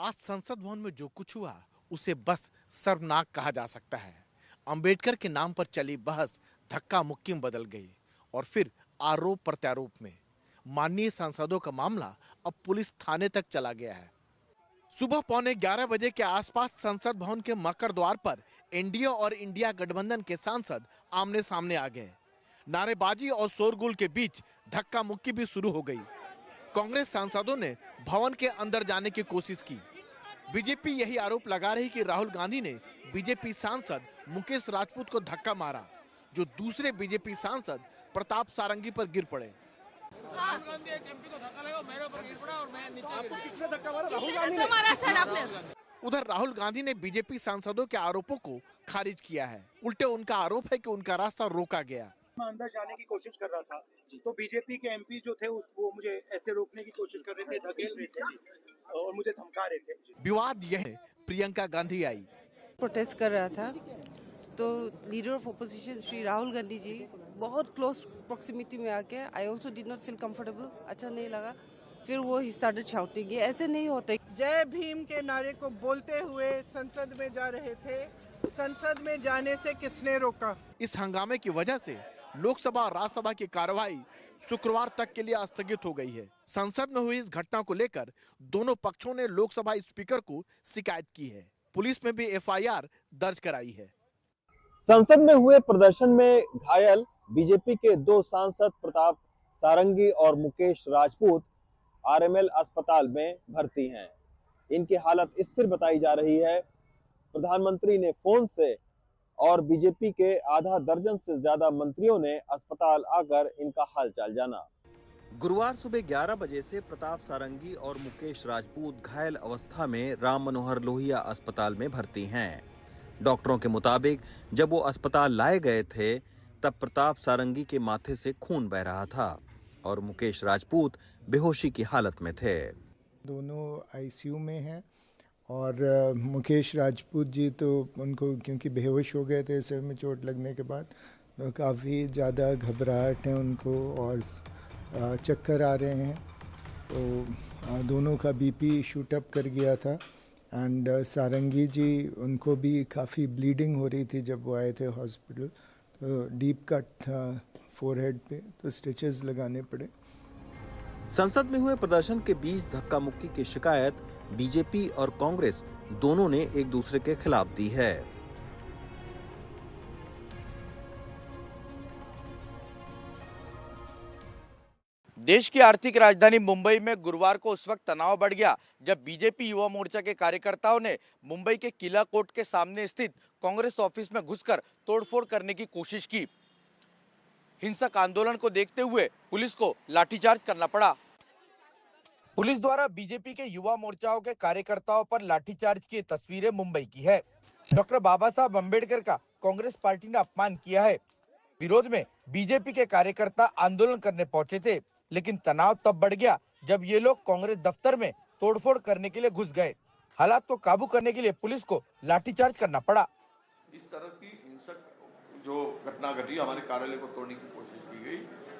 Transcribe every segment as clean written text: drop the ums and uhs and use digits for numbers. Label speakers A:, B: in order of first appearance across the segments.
A: आज संसद भवन में जो कुछ हुआ उसे बस शर्मनाक कहा जा सकता है। अंबेडकर के नाम पर चली बहस धक्का मुक्की में बदल गई और फिर आरोप प्रत्यारोप में। माननीय सांसदों का मामला अब पुलिस थाने तक चला गया है। सुबह 11:15 बजे के आसपास संसद भवन के मकर द्वार पर एनडीए और इंडिया गठबंधन के सांसद आमने सामने आ गए। नारेबाजी और शोरगुल के बीच धक्का मुक्की भी शुरू हो गई। कांग्रेस सांसदों ने भवन के अंदर जाने की कोशिश की। बीजेपी यही आरोप लगा रही कि राहुल गांधी ने बीजेपी सांसद मुकेश राजपूत को धक्का मारा, जो दूसरे बीजेपी सांसद प्रताप सारंगी पर गिर पड़े।
B: राहुल गांधी एक एमपी को धक्का लगा, मेरे ऊपर गिर पड़ा और मैं नीचे। आपको किसने धक्का मारा? राहुल गांधी ने मारा सर आपने।
A: उधर राहुल गांधी ने बीजेपी सांसदों के आरोपों को खारिज किया है। उल्टे उनका आरोप है कि उनका रास्ता रोका गया।
C: मैं अंदर जाने की कोशिश कर रहा था तो बीजेपी के एमपी जो थे वो मुझे ऐसे रोकने की कोशिश कर रहे थे, धकेल रहे थे और मुझे धमका रहे थे।
A: विवाद यह है, प्रियंका गांधी आई।
D: प्रोटेस्ट कर रहा था तो leader of opposition Shri Rahul Gandhi ji बहुत क्लोज प्रॉक्सिमिटी में आके I also did not feel comfortable, अच्छा नहीं लगा। फिर वो ही स्टार्टेड शाउटिंग, ऐसे नहीं होते।
E: जय भीम के नारे को बोलते हुए संसद में जा रहे थे। संसद में जाने से किसने रोका?
A: इस हंगामे की वजह से लोकसभा और राज्यसभा की कार्रवाई शुक्रवार तक के लिए स्थगित हो गई है। संसद में हुई इस घटना को लेकर दोनों पक्षों ने लोकसभा स्पीकर को शिकायत की है। पुलिस में भी एफआईआर दर्ज कराई है।
F: संसद में हुए प्रदर्शन में घायल बीजेपी के दो सांसद प्रताप सारंगी और मुकेश राजपूत आरएमएल अस्पताल में भर्ती हैं। इनकी हालत स्थिर बताई जा रही है। प्रधानमंत्री ने फोन से और बीजेपी के आधा दर्जन से ज्यादा मंत्रियों ने अस्पताल आकर इनका हालचाल जाना। गुरुवार सुबह 11 बजे से प्रताप सारंगी और मुकेश राजपूत घायल अवस्था में राम मनोहर लोहिया अस्पताल में भर्ती हैं। डॉक्टरों के मुताबिक जब वो अस्पताल लाए गए थे तब प्रताप सारंगी के माथे से खून बह रहा था और मुकेश राजपूत बेहोशी की हालत में थे।
G: दोनों आईसीयू में हैं और मुकेश राजपूत जी तो उनको क्योंकि बेहोश हो गए थे सिर में चोट लगने के बाद, तो काफ़ी ज़्यादा घबराहट है उनको और चक्कर आ रहे हैं। तो दोनों का बीपी शूट अप कर गया था एंड सारंगी जी उनको भी काफ़ी ब्लीडिंग हो रही थी जब वो आए थे हॉस्पिटल। तो डीप कट था फोरहेड पे, तो स्टिचेस लगाने पड़े।
F: संसद में हुए प्रदर्शन के बीच धक्का मुक्की की शिकायत बीजेपी और कांग्रेस दोनों ने एक दूसरे के खिलाफ दी है।
H: देश की आर्थिक राजधानी मुंबई में गुरुवार को उस वक्त तनाव बढ़ गया जब बीजेपी युवा मोर्चा के कार्यकर्ताओं ने मुंबई के किला कोर्ट के सामने स्थित कांग्रेस ऑफिस में घुसकर तोड़फोड़ करने की कोशिश की। हिंसक आंदोलन को देखते हुए पुलिस को लाठीचार्ज करना पड़ा। पुलिस द्वारा बीजेपी के युवा मोर्चाओं के कार्यकर्ताओं पर लाठीचार्ज की तस्वीरें मुंबई की है। डॉक्टर बाबा साहब अम्बेडकर का कांग्रेस पार्टी ने अपमान किया है। विरोध में बीजेपी के कार्यकर्ता आंदोलन करने पहुंचे थे, लेकिन तनाव तब बढ़ गया जब ये लोग कांग्रेस दफ्तर में तोड़फोड़ करने के लिए घुस गए। हालात को काबू करने के लिए पुलिस को लाठीचार्ज करना पड़ा।
I: इस तरह की हिंसक जो घटना घटी, हमारे कार्यालय को तोड़ने की कोशिश की गई,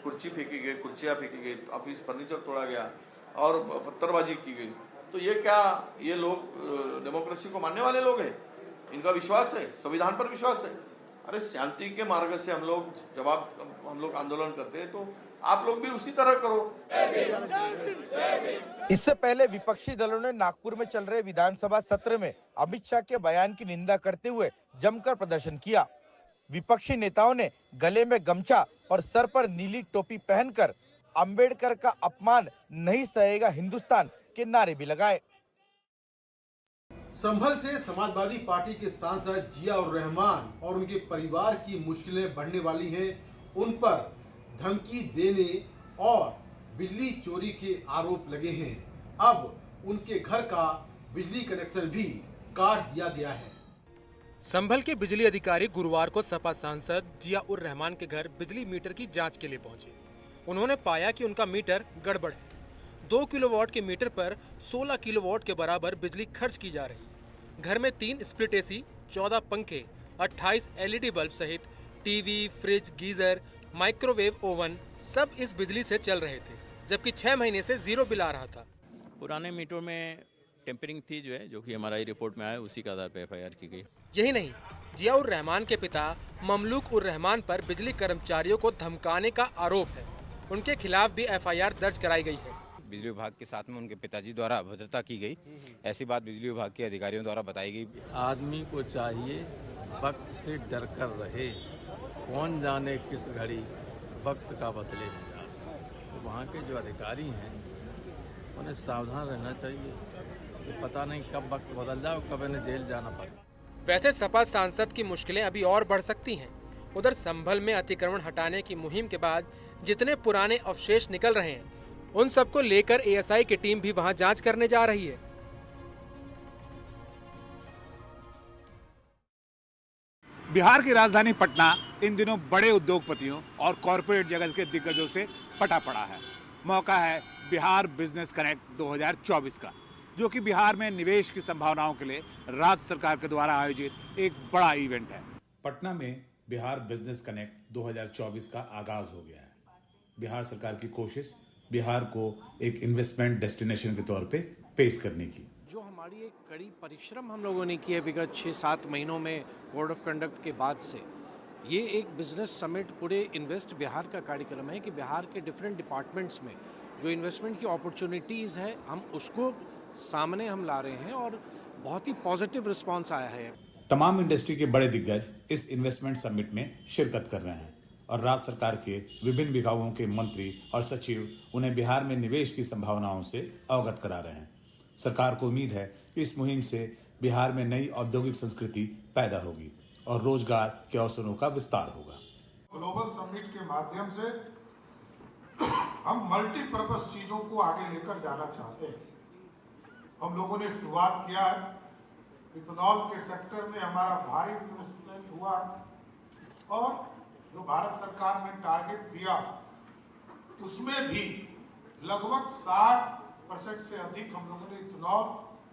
I: कुर्सी फेंकी गई, कुर्सियां फेंकी गई, ऑफिस फर्नीचर तोड़ा गया और पत्थरबाजी की गई। तो ये क्या ये लोग डेमोक्रेसी को मानने वाले लोग हैं? इनका विश्वास है, संविधान पर विश्वास है? अरे शांति के मार्ग से हम लोग आंदोलन करते हैं, तो आप लोग भी उसी तरह करो।
H: इससे पहले विपक्षी दलों ने नागपुर में चल रहे विधानसभा सत्र में अमित शाह के बयान की निंदा करते हुए जमकर प्रदर्शन किया। विपक्षी नेताओं ने गले में गमछा और सर पर नीली टोपी पहनकर अंबेडकर का अपमान नहीं सहेगा हिंदुस्तान के नारे भी लगाए।
J: संभल से समाजवादी पार्टी के सांसद जिया उर रहमान और उनके परिवार की मुश्किलें बढ़ने वाली हैं। उन पर धमकी देने और बिजली चोरी के आरोप लगे हैं। अब उनके घर का बिजली कनेक्शन भी काट दिया गया है।
K: संभल के बिजली अधिकारी गुरुवार को सपा सांसद जिया उर रहमान के घर बिजली मीटर की जांच के लिए पहुंचे। उन्होंने पाया कि उनका मीटर गड़बड़ है। 2 किलोवाट के मीटर पर 16 किलोवाट के बराबर बिजली खर्च की जा रही। घर में 3 स्प्लिट एसी, 14 पंखे, 28 एलईडी बल्ब सहित TV, fridge, geyser, microwave oven सब इस बिजली से चल रहे थे, जबकि 6 महीने से जीरो बिल आ रहा था।
L: पुराने मीटर में टेम्परिंग थी जो है, जो कि हमारा रिपोर्ट में आया, उसी के आधार पर FIR की गई।
K: यही नहीं, जिया उर रहमान के पिता ममलूक उर रहमान पर बिजली कर्मचारियों को धमकाने का आरोप है। उनके खिलाफ भी FIR दर्ज कराई गई है।
M: बिजली विभाग के साथ में उनके पिताजी द्वारा अभद्रता की गई, ऐसी बात बिजली विभाग के अधिकारियों द्वारा बताई गई।
N: आदमी को चाहिए वक्त से डर कर रहे, कौन जाने किस घड़ी वक्त का बदले मिजाज। तो वहाँ के जो अधिकारी हैं उन्हें सावधान रहना चाहिए, तो पता नहीं कब वक्त बदल जाए और कब इन्हें जेल जाना पड़े।
K: वैसे सपा सांसद की मुश्किलें अभी और बढ़ सकती हैं। उधर संभल में अतिक्रमण हटाने की मुहिम के बाद जितने पुराने अवशेष निकल रहे हैं, उन सबको लेकर ASI की टीम भी वहां जांच करने जा रही है।
O: बिहार की राजधानी पटना इन दिनों बड़े उद्योगपतियों और कॉरपोरेट जगत के दिग्गजों से पटा पड़ा है। मौका है बिहार बिजनेस कनेक्ट 2024 का, जो कि बिहार में निवेश की संभावनाओं के लिए राज्य सरकार के द्वारा आयोजित एक बड़ा इवेंट है।
P: पटना में बिहार बिजनेस कनेक्ट 2024 का आगाज हो गया है। बिहार सरकार की कोशिश बिहार को एक इन्वेस्टमेंट डेस्टिनेशन के तौर पे पेश करने की।
Q: जो हमारी एक कड़ी परिश्रम हम लोगों ने की है विगत 6-7 महीनों में कोड ऑफ कंडक्ट के बाद से, ये एक बिजनेस समिट पूरे इन्वेस्ट बिहार का कार्यक्रम है कि बिहार के डिफरेंट डिपार्टमेंट्स में जो इन्वेस्टमेंट की अपॉर्चुनिटीज़ है हम उसको सामने हम ला रहे हैं और बहुत ही पॉजिटिव रिस्पॉन्स आया है।
P: तमाम इंडस्ट्री के बड़े दिग्गज इस इन्वेस्टमेंट समिट में शिरकत कर रहे हैं और राज्य सरकार के विभिन्न विभागों के मंत्री और सचिव उन्हें बिहार में निवेश की संभावनाओं से अवगत करा रहे हैं। सरकार को उम्मीद है कि इस मुहिम से बिहार में नई औद्योगिक संस्कृति पैदा होगी और रोजगार के अवसरों का विस्तार होगा।
R: ग्लोबल समिट के माध्यम से हम मल्टीपर्पज चीजों को आगे लेकर जाना चाहते हैं। हम लोगों ने शुरुआत किया है, इथेनॉल के सेक्टर में हमारा भारी इन्वेस्टमेंट हुआ और जो भारत सरकार ने टारगेट दिया उसमें भी लगभग 60% से अधिक हम लोगों ने इथेनॉल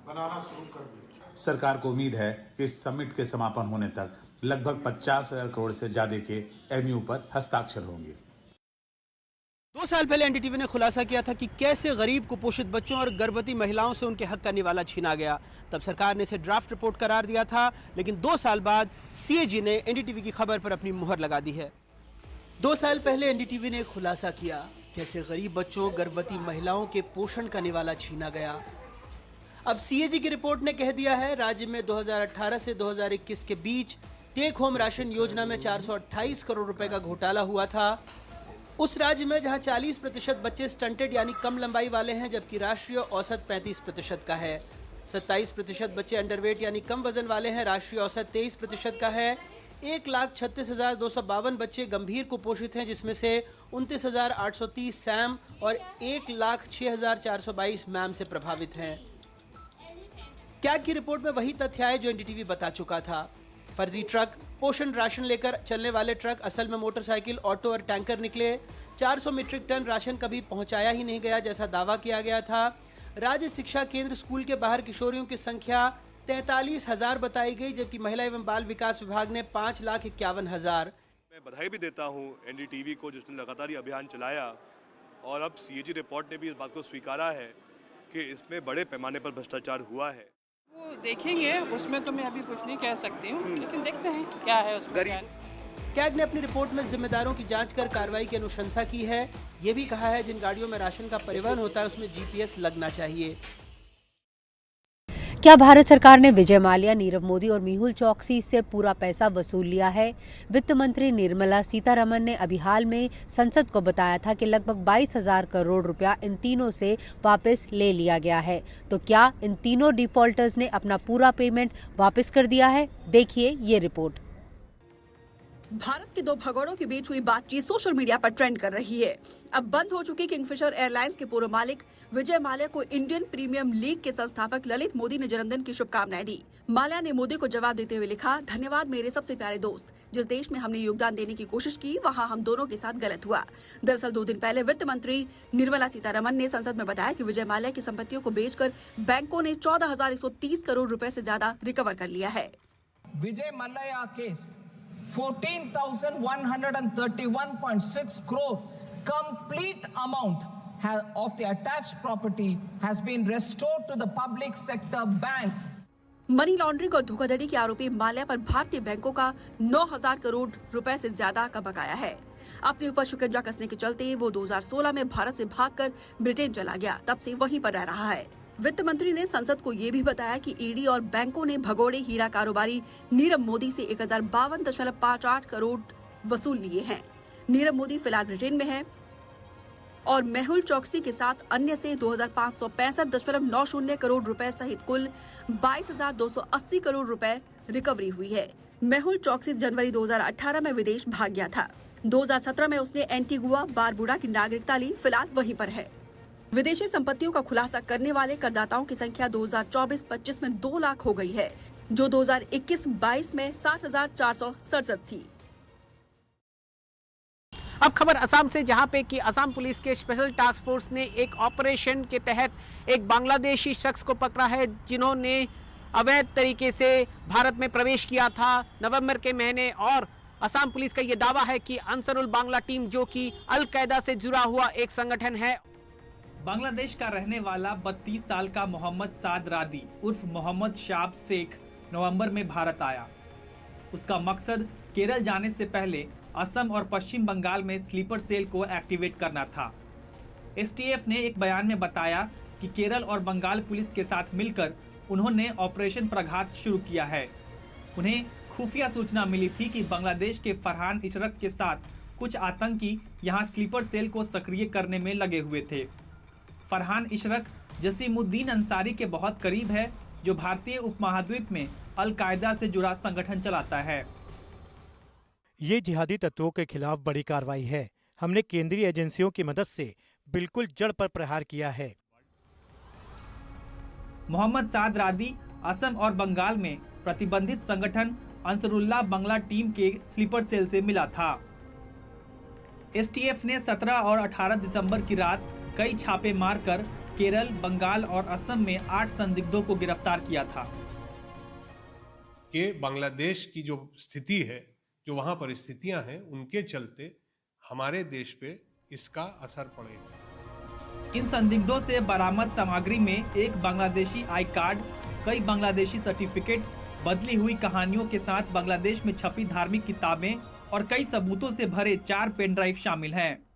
R: बनाना शुरू कर दिया।
P: सरकार को उम्मीद है कि इस समिट के समापन होने तक लगभग 50,000 करोड़ से ज्यादा के MOU पर हस्ताक्षर होंगे।
S: 2 साल पहले NDTV ने खुलासा किया था कि कैसे गरीब कुपोषित बच्चों और गर्भवती महिलाओं से उनके हक का निवाला छीना गया। तब सरकार ने इसे ड्राफ्ट रिपोर्ट करार दिया था, लेकिन 2 साल बाद CAG ने NDTV की खबर पर अपनी मुहर लगा दी है। 2 साल पहले NDTV ने खुलासा किया कैसे गरीब बच्चों गर्भवती महिलाओं के पोषण का निवाला छीना गया। अब CAG की रिपोर्ट ने कह दिया है राज्य में 2018 से 2021 के बीच टेक होम राशन योजना में 428 करोड़ रुपए का घोटाला हुआ था। उस राज्य में जहां 40% बच्चे स्टंटेड यानी कम लंबाई वाले हैं, जबकि राष्ट्रीय औसत 35% का है। 27% बच्चे अंडरवेट यानी कम वजन वाले हैं, राष्ट्रीय औसत 23% का है। 1,36,252 बच्चे गंभीर कुपोषित हैं, जिसमें से 29,830 सैम और 1,06,422 मैम से प्रभावित हैं। कैग की रिपोर्ट में वही तथ्य आए जो NDTV बता चुका था। फर्जी ट्रक, पोषण राशन लेकर चलने वाले ट्रक असल में मोटरसाइकिल, ऑटो और टैंकर निकले। 400 मीट्रिक टन राशन कभी पहुंचाया ही नहीं गया जैसा दावा किया गया था। राज्य शिक्षा केंद्र स्कूल के बाहर किशोरियों की संख्या 43,000 बताई गई, जबकि महिला एवं बाल विकास विभाग ने 5,51,000।
T: मैं बधाई भी देता हूं NDTV को जिसने लगातार ये अभियान चलाया और अब CAG रिपोर्ट ने भी इस बात को स्वीकारा है कि इसमें बड़े पैमाने पर भ्रष्टाचार हुआ है।
U: वो देखेंगे, उसमें तो मैं अभी कुछ नहीं कह सकती हूँ, लेकिन देखते हैं क्या है उसमें।
S: कैग ने अपनी रिपोर्ट में जिम्मेदारों की जांच कर कार्रवाई की अनुशंसा की है। ये भी कहा है जिन गाड़ियों में राशन का परिवहन होता है उसमें GPS लगना चाहिए।
V: क्या भारत सरकार ने विजय माल्या, नीरव मोदी और मेहुल चौकसी से पूरा पैसा वसूल लिया है? वित्त मंत्री निर्मला सीतारमण ने अभी हाल में संसद को बताया था कि लगभग 22,000 करोड़ रुपया इन तीनों से वापस ले लिया गया है। तो क्या इन तीनों डिफॉल्टर्स ने अपना पूरा पेमेंट वापस कर दिया है? देखिए ये रिपोर्ट।
W: भारत के 2 भगोड़ों के बीच हुई बातचीत सोशल मीडिया पर ट्रेंड कर रही है। अब बंद हो चुकी किंगफिशर एयरलाइंस के पूर्व मालिक विजय माल्या को इंडियन प्रीमियम लीग के संस्थापक ललित मोदी ने जन्मदिन की शुभकामनाएं दी। माल्या ने मोदी को जवाब देते हुए लिखा, धन्यवाद मेरे सबसे प्यारे दोस्त। जिस देश में हमने योगदान देने की कोशिश की वहाँ हम दोनों के साथ गलत हुआ। दरअसल 2 दिन पहले वित्त मंत्री निर्मला सीतारमण ने संसद में बताया कि विजय माल्या की संपत्तियों को बेचकर बैंकों ने 14,130 करोड़ रुपए से ज्यादा रिकवर कर लिया है।
X: Vijay Mallya case 14,131.6 crore complete amount of the attached property has been restored to the public sector banks.
W: Money laundering और धोखाधड़ी के आरोपी माल्या पर भारतीय बैंकों का 9,000 करोड़ रुपए से ज्यादा का बकाया है। अपने ऊपर शिकंजा कसने के चलते वो 2016 में भारत से भागकर ब्रिटेन चला गया, तब से वहीं पर रह रहा है। वित्त मंत्री ने संसद को ये भी बताया कि ईडी और बैंकों ने भगोड़े हीरा कारोबारी नीरव मोदी से 1052.58 करोड़ वसूल लिए हैं। नीरव मोदी फिलहाल ब्रिटेन में है और मेहुल चौकसी के साथ अन्य से 2565.90 करोड़ रुपए सहित कुल 22,280 करोड़ रुपए रिकवरी हुई है। मेहुल चौकसी जनवरी 2018 में विदेश भाग गया था। 2017 में उसने एंटीगुआ बारबुडा की नागरिकता ली, फिलहाल वहीं पर है। विदेशी संपत्तियों का खुलासा करने वाले करदाताओं की संख्या 2024-25 में 2 लाख हो गई है, जो 2021-22 में 60,467 थी।
S: अब खबर असम से, जहां पे कि असम पुलिस के स्पेशल टास्क फोर्स ने एक ऑपरेशन के तहत एक बांग्लादेशी शख्स को पकड़ा है, जिन्होंने अवैध तरीके से भारत में प्रवेश किया था नवंबर के महीने। और असम पुलिस का ये दावा है कि अंसरुल बांग्ला टीम, जो कि अल कायदा से जुड़ा हुआ एक संगठन है।
B: बांग्लादेश का रहने वाला 32 साल का मोहम्मद साद रादी उर्फ मोहम्मद शाब शेख नवंबर में भारत आया। उसका मकसद केरल जाने से पहले असम और पश्चिम बंगाल में स्लीपर सेल को एक्टिवेट करना था। एसटीएफ ने एक बयान में बताया कि केरल और बंगाल पुलिस के साथ मिलकर उन्होंने ऑपरेशन प्रघात शुरू किया है। उन्हें खुफिया सूचना मिली थी कि बांग्लादेश के फरहान इशरक के साथ कुछ आतंकी यहां स्लीपर सेल को सक्रिय करने में लगे हुए थे। फरहान इशरक जसीमुद्दीन अंसारी के बहुत करीब है, जो भारतीय उपमहाद्वीप में अल कायदा से जुड़ा संगठन चलाता है।
C: ये जिहादी तत्वों के खिलाफ बड़ी कार्रवाई है। हमने केंद्रीय एजेंसियों की मदद से बिल्कुल जड़ पर प्रहार किया है।
B: मोहम्मद साद रादी असम और बंगाल में प्रतिबंधित संगठन अंसरुल्लाह बांग्ला टीम के स्लीपर सेल से मिला था। एसटीएफ ने 17 और 18 दिसंबर की रात कई छापे मारकर केरल, बंगाल और असम में 8 संदिग्धों को गिरफ्तार किया था।
D: कि बांग्लादेश की जो स्थिति है, जो वहां परिस्थितियां हैं, उनके चलते हमारे देश पे इसका असर पड़ेगा।
B: इन संदिग्धों से बरामद सामग्री में एक बांग्लादेशी आई कार्ड, कई बांग्लादेशी सर्टिफिकेट, बदली हुई कहानियों के साथ बांग्लादेश में छपी धार्मिक किताबें और कई सबूतों से भरे 4 पेन ड्राइव शामिल हैं।